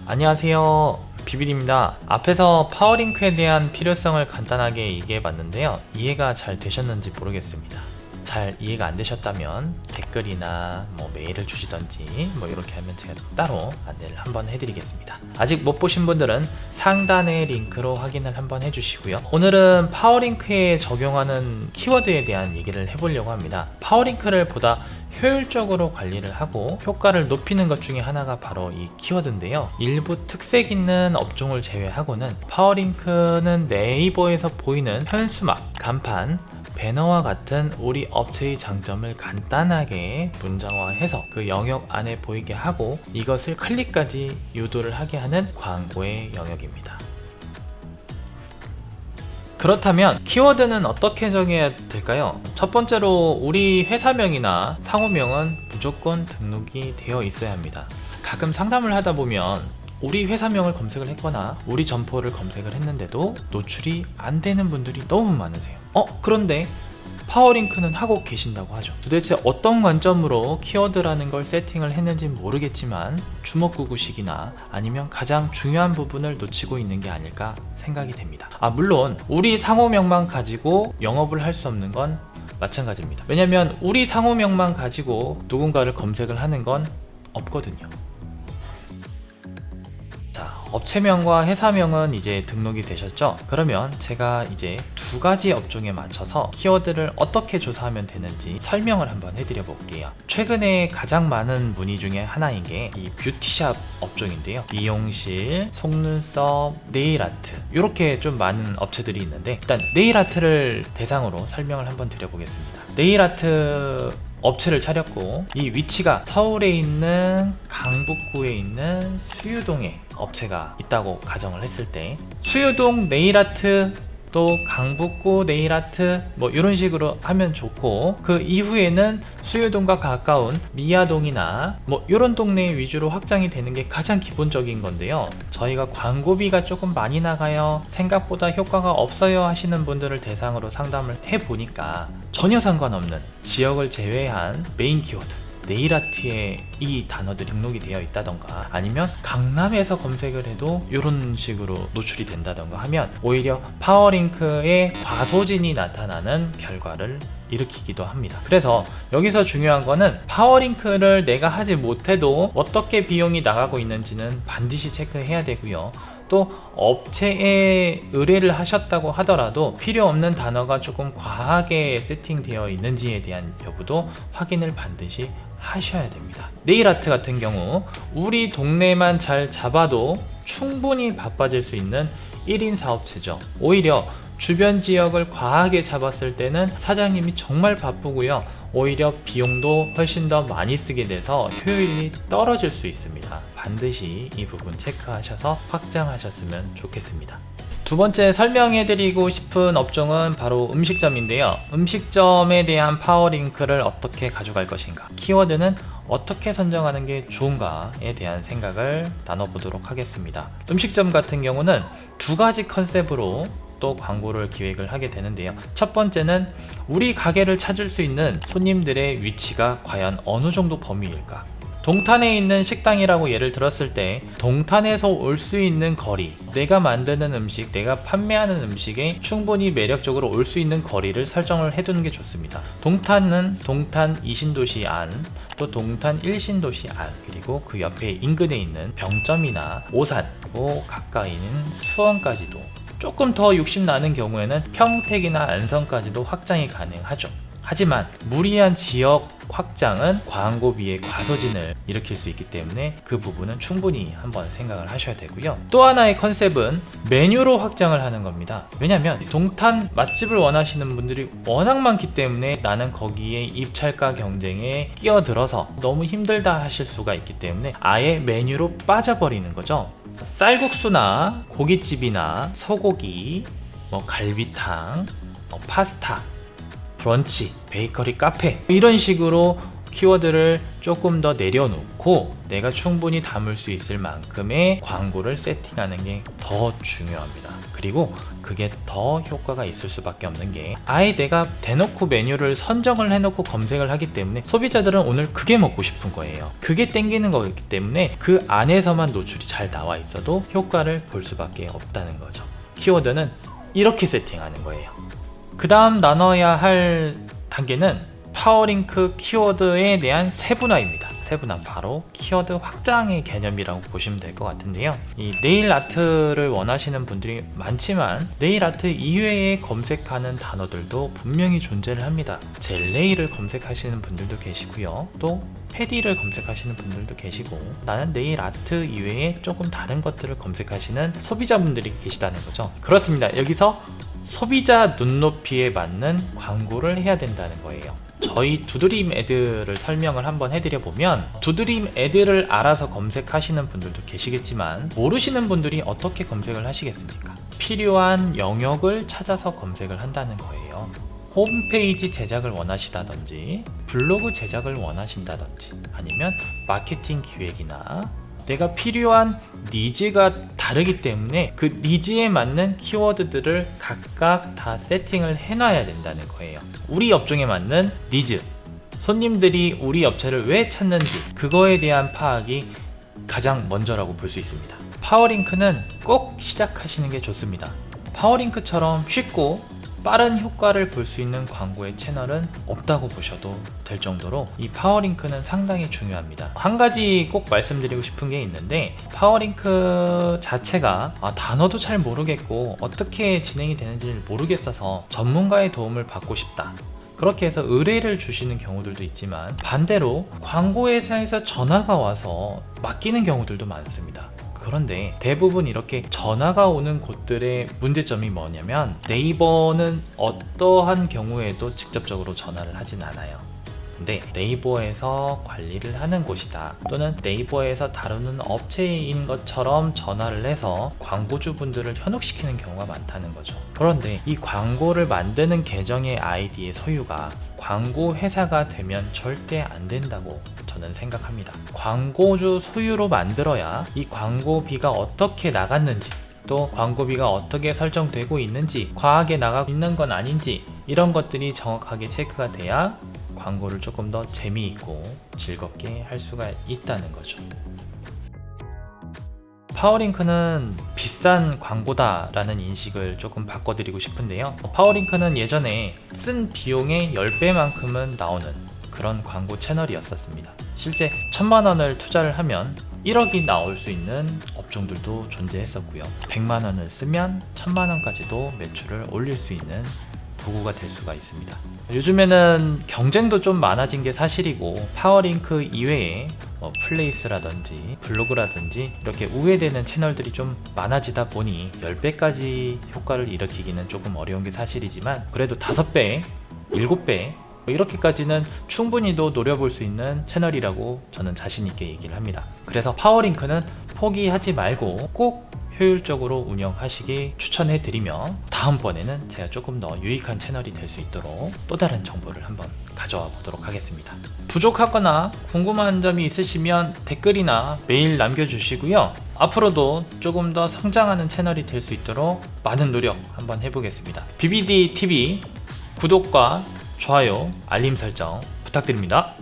안녕하세요, 비빌입니다. 앞에서 파워링크에 대한 필요성을 간단하게 얘기해 봤는데요, 이해가 잘 되셨는지 모르겠습니다. 잘 이해가 안 되셨다면 댓글이나 메일을 주시던지 이렇게 하면 제가 따로 안내를 한번 해드리겠습니다. 아직 못 보신 분들은 상단의 링크로 확인을 한번 해주시고요. 오늘은 파워링크에 적용하는 키워드에 대한 얘기를 해보려고 합니다. 파워링크를 보다 효율적으로 관리를 하고 효과를 높이는 것 중에 하나가 바로 이 키워드인데요, 일부 특색 있는 업종을 제외하고는 파워링크는 네이버에서 보이는 현수막, 간판, 배너와 같은 우리 업체의 장점을 간단하게 문장화해서 그 영역 안에 보이게 하고 이것을 클릭까지 유도를 하게 하는 광고의 영역입니다. 그렇다면 키워드는 어떻게 정해야 될까요? 첫 번째로 우리 회사명이나 상호명은 무조건 등록이 되어 있어야 합니다. 가끔 상담을 하다 보면 우리 회사명을 검색을 했거나 우리 점포를 검색을 했는데도 노출이 안 되는 분들이 너무 많으세요. 그런데 파워링크는 하고 계신다고 하죠. 도대체 어떤 관점으로 키워드라는 걸 세팅을 했는지 모르겠지만 주먹구구식이나 아니면 가장 중요한 부분을 놓치고 있는 게 아닐까 생각이 됩니다. 물론 우리 상호명만 가지고 영업을 할 수 없는 건 마찬가지입니다. 왜냐면 우리 상호명만 가지고 누군가를 검색을 하는 건 없거든요. 업체명과 회사명은 이제 등록이 되셨죠? 그러면 제가 이제 두 가지 업종에 맞춰서 키워드를 어떻게 조사하면 되는지 설명을 한번 해드려 볼게요. 최근에 가장 많은 문의 중에 하나인 게 이 뷰티샵 업종인데요, 미용실, 속눈썹, 네일아트, 이렇게 좀 많은 업체들이 있는데, 일단 네일아트를 대상으로 설명을 한번 드려보겠습니다. 네일아트 업체를 차렸고 이 위치가 서울에 있는 강북구에 있는 수유동에 업체가 있다고 가정을 했을 때, 수유동 네일아트 또 강북구 네일아트 이런 식으로 하면 좋고, 그 이후에는 수유동과 가까운 미아동이나 이런 동네 위주로 확장이 되는 게 가장 기본적인 건데요, 저희가 광고비가 조금 많이 나가요, 생각보다 효과가 없어요 하시는 분들을 대상으로 상담을 해보니까 전혀 상관없는 지역을 제외한 메인 키워드 네일아트에 이 단어들이 등록이 되어 있다던가, 아니면 강남에서 검색을 해도 이런 식으로 노출이 된다던가 하면 오히려 파워링크에 과소진이 나타나는 결과를 일으키기도 합니다. 그래서 여기서 중요한 거는 파워링크를 내가 하지 못해도 어떻게 비용이 나가고 있는지는 반드시 체크해야 되고요, 또 업체에 의뢰를 하셨다고 하더라도 필요 없는 단어가 조금 과하게 세팅되어 있는지에 대한 여부도 확인을 반드시 하셔야 됩니다. 네일아트 같은 경우 우리 동네만 잘 잡아도 충분히 바빠질 수 있는 1인 사업체죠. 오히려 주변 지역을 과하게 잡았을 때는 사장님이 정말 바쁘고요, 오히려 비용도 훨씬 더 많이 쓰게 돼서 효율이 떨어질 수 있습니다. 반드시 이 부분 체크하셔서 확장하셨으면 좋겠습니다. 두 번째 설명해드리고 싶은 업종은 바로 음식점인데요, 음식점에 대한 파워링크를 어떻게 가져갈 것인가, 키워드는 어떻게 선정하는 게 좋은가에 대한 생각을 나눠보도록 하겠습니다. 음식점 같은 경우는 두 가지 컨셉으로 또 광고를 기획을 하게 되는데요, 첫 번째는 우리 가게를 찾을 수 있는 손님들의 위치가 과연 어느 정도 범위일까. 동탄에 있는 식당이라고 예를 들었을 때 동탄에서 올 수 있는 거리, 내가 만드는 음식, 내가 판매하는 음식에 충분히 매력적으로 올 수 있는 거리를 설정을 해두는 게 좋습니다. 동탄은 동탄 2신도시 안, 또 동탄 1신도시 안, 그리고 그 옆에 인근에 있는 병점이나 오산, 그리고 가까이 있는 수원까지도, 조금 더 욕심 나는 경우에는 평택이나 안성까지도 확장이 가능하죠. 하지만 무리한 지역 확장은 광고비의 과소진을 일으킬 수 있기 때문에 그 부분은 충분히 한번 생각을 하셔야 되고요. 또 하나의 컨셉은 메뉴로 확장을 하는 겁니다. 왜냐면 동탄 맛집을 원하시는 분들이 워낙 많기 때문에 나는 거기에 입찰가 경쟁에 끼어들어서 너무 힘들다 하실 수가 있기 때문에 아예 메뉴로 빠져버리는 거죠. 쌀국수나 고깃집이나 소고기, 갈비탕, 파스타, 브런치, 베이커리, 카페, 이런 식으로 키워드를 조금 더 내려놓고 내가 충분히 담을 수 있을 만큼의 광고를 세팅하는 게 더 중요합니다. 그리고 그게 더 효과가 있을 수밖에 없는 게 아예 내가 대놓고 메뉴를 선정을 해놓고 검색을 하기 때문에 소비자들은 오늘 그게 먹고 싶은 거예요. 그게 땡기는 거기 때문에 그 안에서만 노출이 잘 나와 있어도 효과를 볼 수밖에 없다는 거죠. 키워드는 이렇게 세팅하는 거예요. 그 다음 나눠야 할 단계는 파워링크 키워드에 대한 세분화입니다. 세분화, 바로 키워드 확장의 개념이라고 보시면 될 것 같은데요. 이 네일 아트를 원하시는 분들이 많지만 네일 아트 이외에 검색하는 단어들도 분명히 존재를 합니다. 젤네일을 검색하시는 분들도 계시고요. 또 패디를 검색하시는 분들도 계시고, 나는 네일 아트 이외에 조금 다른 것들을 검색하시는 소비자분들이 계시다는 거죠. 그렇습니다. 여기서 소비자 눈높이에 맞는 광고를 해야 된다는 거예요. 저희 두드림 애드를 설명을 한번 해드려 보면, 두드림 애드를 알아서 검색하시는 분들도 계시겠지만 모르시는 분들이 어떻게 검색을 하시겠습니까? 필요한 영역을 찾아서 검색을 한다는 거예요. 홈페이지 제작을 원하시다든지 블로그 제작을 원하신다든지 아니면 마케팅 기획이나 내가 필요한 니즈가 다르기 때문에 그 니즈에 맞는 키워드들을 각각 다 세팅을 해놔야 된다는 거예요. 우리 업종에 맞는 니즈, 손님들이 우리 업체를 왜 찾는지 그거에 대한 파악이 가장 먼저라고 볼 수 있습니다. 파워링크는 꼭 시작하시는 게 좋습니다. 파워링크처럼 쉽고 빠른 효과를 볼 수 있는 광고의 채널은 없다고 보셔도 될 정도로 이 파워링크는 상당히 중요합니다. 한 가지 꼭 말씀드리고 싶은 게 있는데, 파워링크 자체가 단어도 잘 모르겠고 어떻게 진행이 되는지를 모르겠어서 전문가의 도움을 받고 싶다, 그렇게 해서 의뢰를 주시는 경우들도 있지만, 반대로 광고회사에서 전화가 와서 맡기는 경우들도 많습니다. 그런데 대부분 이렇게 전화가 오는 곳들의 문제점이 뭐냐면, 네이버는 어떠한 경우에도 직접적으로 전화를 하진 않아요. 근데 네이버에서 관리를 하는 곳이다, 또는 네이버에서 다루는 업체인 것처럼 전화를 해서 광고주분들을 현혹시키는 경우가 많다는 거죠. 그런데 이 광고를 만드는 계정의 아이디의 소유가 광고 회사가 되면 절대 안 된다고 저는 생각합니다. 광고주 소유로 만들어야 이 광고비가 어떻게 나갔는지, 또 광고비가 어떻게 설정되고 있는지, 과하게 나가고 있는 건 아닌지, 이런 것들이 정확하게 체크가 돼야 광고를 조금 더 재미있고 즐겁게 할 수가 있다는 거죠. 파워링크는 비싼 광고다 라는 인식을 조금 바꿔드리고 싶은데요. 파워링크는 예전에 쓴 비용의 10배만큼은 나오는 그런 광고 채널이었었습니다. 실제 1000만원을 투자를 하면 1억이 나올 수 있는 업종들도 존재했었고요. 100만원을 쓰면 1000만원까지도 매출을 올릴 수 있는 도구가 될 수가 있습니다. 요즘에는 경쟁도 좀 많아진 게 사실이고, 파워링크 이외에 플레이스라든지 블로그라든지 이렇게 우회되는 채널들이 좀 많아지다 보니 10배까지 효과를 일으키기는 조금 어려운 게 사실이지만, 그래도 5배, 7배 이렇게까지는 충분히도 노려볼 수 있는 채널이라고 저는 자신있게 얘기를 합니다. 그래서 파워링크는 포기하지 말고 꼭 효율적으로 운영하시길 추천해드리며, 다음번에는 제가 조금 더 유익한 채널이 될 수 있도록 또 다른 정보를 한번 가져와 보도록 하겠습니다. 부족하거나 궁금한 점이 있으시면 댓글이나 메일 남겨주시고요. 앞으로도 조금 더 성장하는 채널이 될 수 있도록 많은 노력 한번 해보겠습니다. BBDTV 구독과 좋아요, 알림 설정 부탁드립니다.